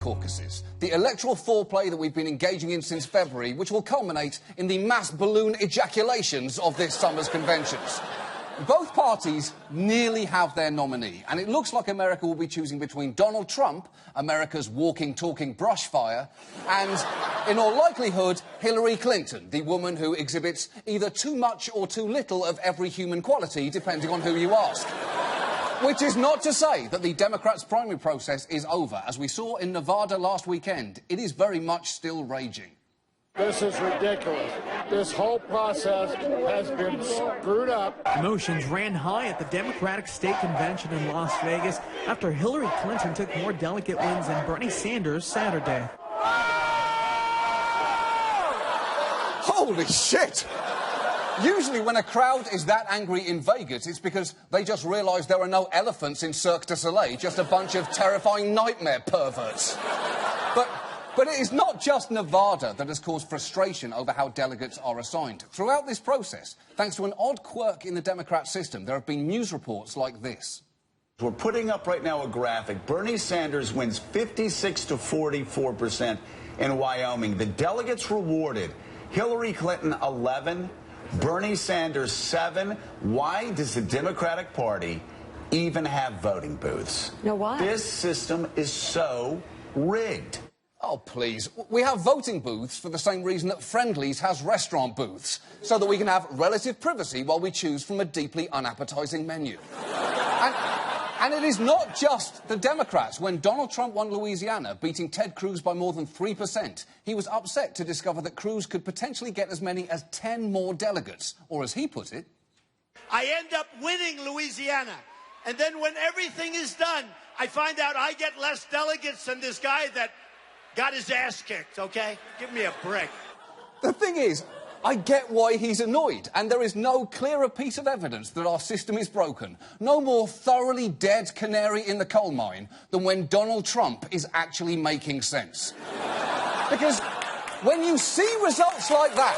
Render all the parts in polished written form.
Caucuses, the electoral foreplay that we've been engaging in since February, which will culminate in the mass balloon ejaculations of this summer's conventions. Both parties nearly have their nominee, and it looks like America will be choosing between Donald Trump, America's walking, talking brush fire, and, in all likelihood, Hillary Clinton, the woman who exhibits either too much or too little of every human quality, depending on who you ask. Which is not to say that the Democrats' primary process is over. As we saw in Nevada last weekend, it is very much still raging. This is ridiculous. This whole process has been screwed up. Emotions ran high at the Democratic State Convention in Las Vegas after Hillary Clinton took more delegate wins than Bernie Sanders Saturday. Holy shit! Usually when a crowd is that angry in Vegas, it's because they just realised there are no elephants in Cirque du Soleil, just a bunch of terrifying nightmare perverts. But it is not just Nevada that has caused frustration over how delegates are assigned. Throughout this process, thanks to an odd quirk in the Democrat system, there have been news reports like this. We're putting up right now a graphic. Bernie Sanders wins 56 to 44% in Wyoming. The delegates rewarded Hillary Clinton 11, Bernie Sanders 7. Why does the Democratic Party even have voting booths? No, why? This system is so rigged. Oh, please. We have voting booths for the same reason that Friendly's has restaurant booths, so that we can have relative privacy while we choose from a deeply unappetising menu. And it is not just the Democrats. When Donald Trump won Louisiana, beating Ted Cruz by more than 3%, he was upset to discover that Cruz could potentially get as many as 10 more delegates, or as he put it, I end up winning Louisiana, and then when everything is done, I find out I get less delegates than this guy that got his ass kicked, okay? Give me a break. The thing is, I get why he's annoyed, and there is no clearer piece of evidence that our system is broken, no more thoroughly dead canary in the coal mine than when Donald Trump is actually making sense. Because when you see results like that,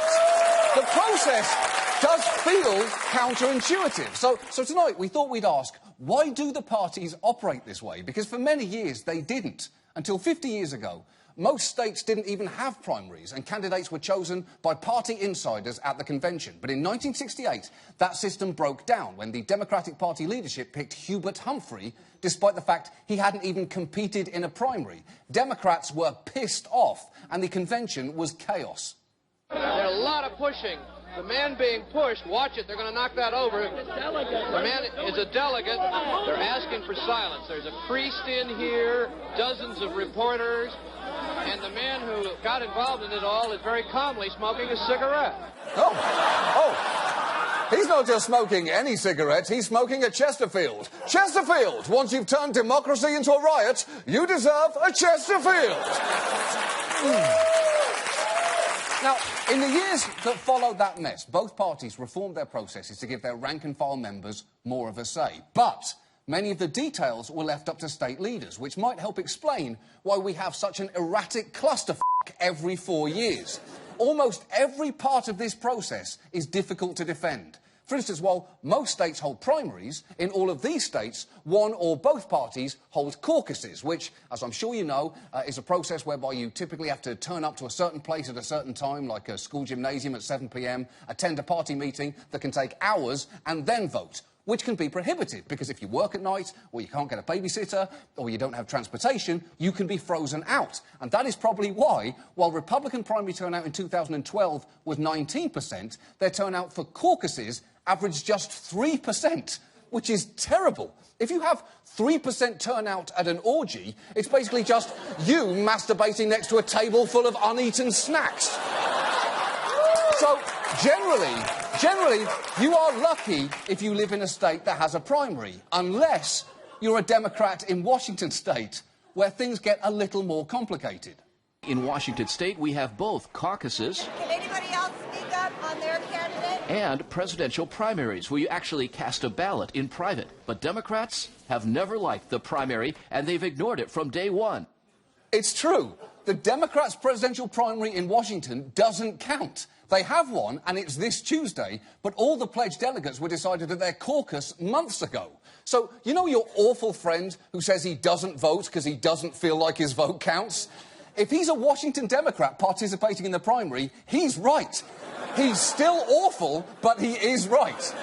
the process does feel counterintuitive. So tonight we thought we'd ask, why do the parties operate this way? Because for many years they didn't. Until 50 years ago, most states didn't even have primaries, and candidates were chosen by party insiders at the convention. But in 1968, that system broke down when the Democratic Party leadership picked Hubert Humphrey, despite the fact he hadn't even competed in a primary. Democrats were pissed off, and the convention was chaos. There's a lot of pushing. The man being pushed, watch it, they're going to knock that over. The man is a delegate. They're asking for silence. There's a priest in here, dozens of reporters, and the man who got involved in it all is very calmly smoking a cigarette. Oh, he's not just smoking any cigarettes, he's smoking a Chesterfield. Chesterfield! Once you've turned democracy into a riot, you deserve a Chesterfield! Now, in the years that followed that mess, both parties reformed their processes to give their rank-and-file members more of a say. But many of the details were left up to state leaders, which might help explain why we have such an erratic clusterfuck every 4 years. Almost every part of this process is difficult to defend. For instance, while most states hold primaries, in all of these states, one or both parties hold caucuses, which, as I'm sure you know, is a process whereby you typically have to turn up to a certain place at a certain time, like a school gymnasium at 7 p.m, attend a party meeting that can take hours, and then vote, which can be prohibitive, because if you work at night, or you can't get a babysitter, or you don't have transportation, you can be frozen out. And that is probably why, while Republican primary turnout in 2012 was 19%, their turnout for caucuses averaged just 3%, which is terrible. If you have 3% turnout at an orgy, it's basically just you masturbating next to a table full of uneaten snacks. So, generally, you are lucky if you live in a state that has a primary, unless you're a Democrat in Washington state, where things get a little more complicated. In Washington state, we have both caucuses. Can anybody else speak up on their candidate? And presidential primaries, where you actually cast a ballot in private. But Democrats have never liked the primary, and they've ignored it from day one. It's true. the Democrats' presidential primary in Washington doesn't count. They have one, and it's this Tuesday, but all the pledged delegates were decided at their caucus months ago. So, you know your awful friend who says he doesn't vote because he doesn't feel like his vote counts? If he's a Washington Democrat participating in the primary, he's right. He's still awful, but he is right.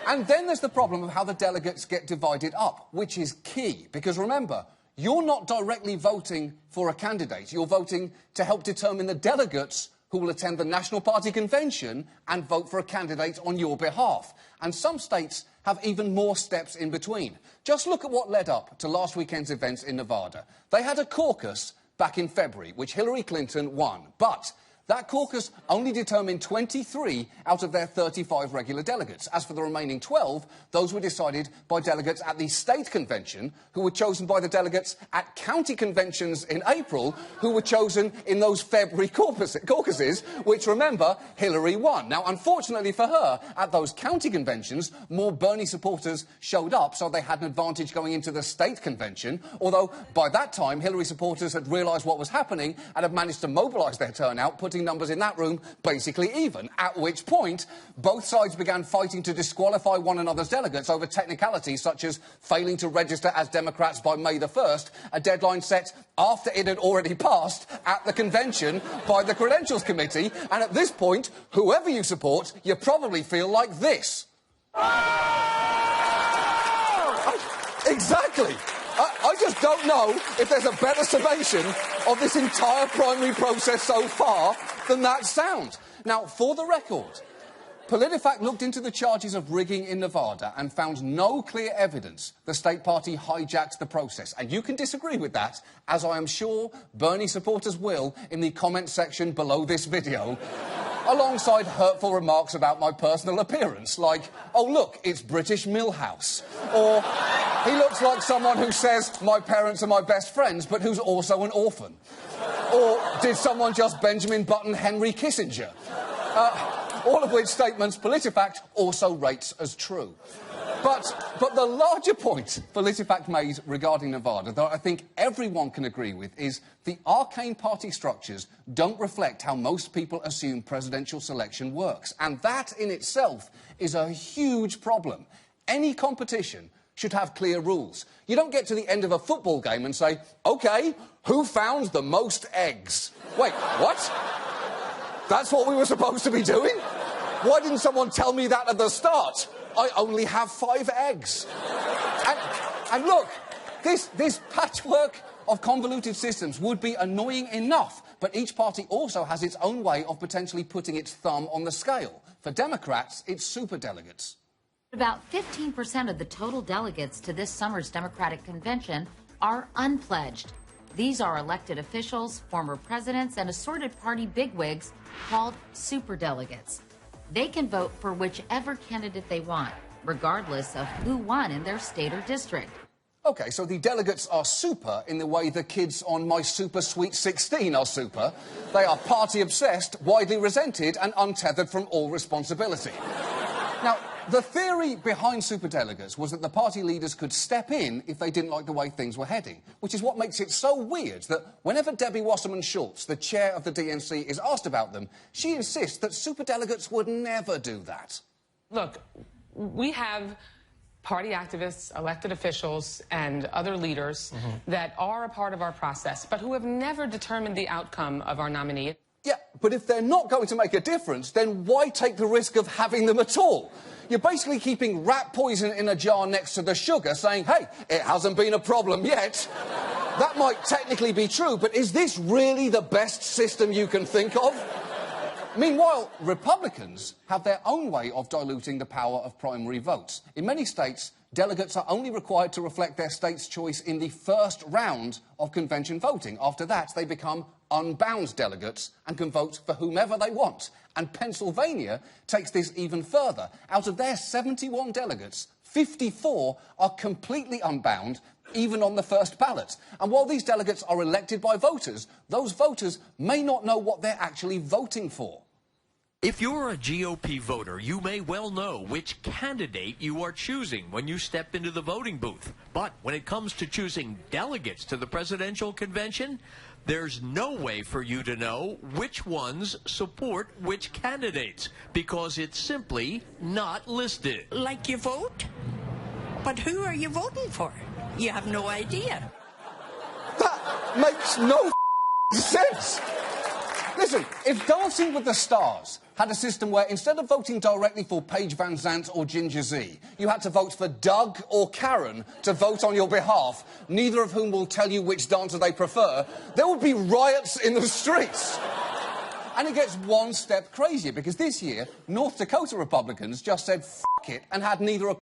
And then there's the problem of how the delegates get divided up, which is key, because remember, you're not directly voting for a candidate. You're voting to help determine the delegates who will attend the National Party convention and vote for a candidate on your behalf. And some states have even more steps in between. Just look at what led up to last weekend's events in Nevada. They had a caucus back in February, which Hillary Clinton won. But that caucus only determined 23 out of their 35 regular delegates. As for the remaining 12, those were decided by delegates at the state convention, who were chosen by the delegates at county conventions in April, who were chosen in those February caucuses, which, remember, Hillary won. Now, unfortunately for her, at those county conventions, more Bernie supporters showed up, so they had an advantage going into the state convention, although by that time, Hillary supporters had realised what was happening and had managed to mobilise their turnout, putting numbers in that room basically even, at which point both sides began fighting to disqualify one another's delegates over technicalities such as failing to register as Democrats by May the 1st, a deadline set after it had already passed at the convention by the Credentials Committee. And at this point, whoever you support, you probably feel like this. Exactly. I just don't know if there's a better summation of this entire primary process so far than that sound. Now, for the record, PolitiFact looked into the charges of rigging in Nevada and found no clear evidence the state party hijacked the process. And you can disagree with that, as I am sure Bernie supporters will in the comment section below this video, alongside hurtful remarks about my personal appearance, like, oh, look, it's British Millhouse. Or, he looks like someone who says, my parents are my best friends, but who's also an orphan. Or, did someone just Benjamin Button Henry Kissinger? All of which statements PolitiFact also rates as true. But the larger point PolitiFact made regarding Nevada, that I think everyone can agree with, is the arcane party structures don't reflect how most people assume presidential selection works. And that in itself is a huge problem. Any competition should have clear rules. You don't get to the end of a football game and say, OK, who found the most eggs? Wait, what? That's what we were supposed to be doing? Why didn't someone tell me that at the start? I only have 5 eggs. And look, this patchwork of convoluted systems would be annoying enough, but each party also has its own way of potentially putting its thumb on the scale. For Democrats, it's superdelegates. About 15% of the total delegates to this summer's Democratic convention are unpledged. These are elected officials, former presidents, and assorted party bigwigs called superdelegates. They can vote for whichever candidate they want, regardless of who won in their state or district. OK, so the delegates are super in the way the kids on My Super Sweet 16 are super. They are party-obsessed, widely resented, and untethered from all responsibility. Now, the theory behind superdelegates was that the party leaders could step in if they didn't like the way things were heading, which is what makes it so weird that whenever Debbie Wasserman Schultz, the chair of the DNC, is asked about them, she insists that superdelegates would never do that. Look, we have party activists, elected officials, and other leaders that are a part of our process, but who have never determined the outcome of our nominee. Yeah, but if they're not going to make a difference, then why take the risk of having them at all? You're basically keeping rat poison in a jar next to the sugar, saying, hey, it hasn't been a problem yet. That might technically be true, but is this really the best system you can think of? Meanwhile, Republicans have their own way of diluting the power of primary votes. In many states, delegates are only required to reflect their state's choice in the first round of convention voting. After that, they become unbound delegates and can vote for whomever they want. And Pennsylvania takes this even further. Out of their 71 delegates, 54 are completely unbound, even on the first ballot. And while these delegates are elected by voters, those voters may not know what they're actually voting for. If you're a GOP voter, you may well know which candidate you are choosing when you step into the voting booth. But when it comes to choosing delegates to the presidential convention, there's no way for you to know which ones support which candidates because it's simply not listed. Like you vote, but who are you voting for? You have no idea. That makes no sense. Listen, if Dancing with the Stars had a system where instead of voting directly for Paige Van Zandt or Ginger Z, you had to vote for Doug or Karen to vote on your behalf, neither of whom will tell you which dancer they prefer, there would be riots in the streets. And it gets one step crazier, because this year, North Dakota Republicans just said, "F*** it," and had neither a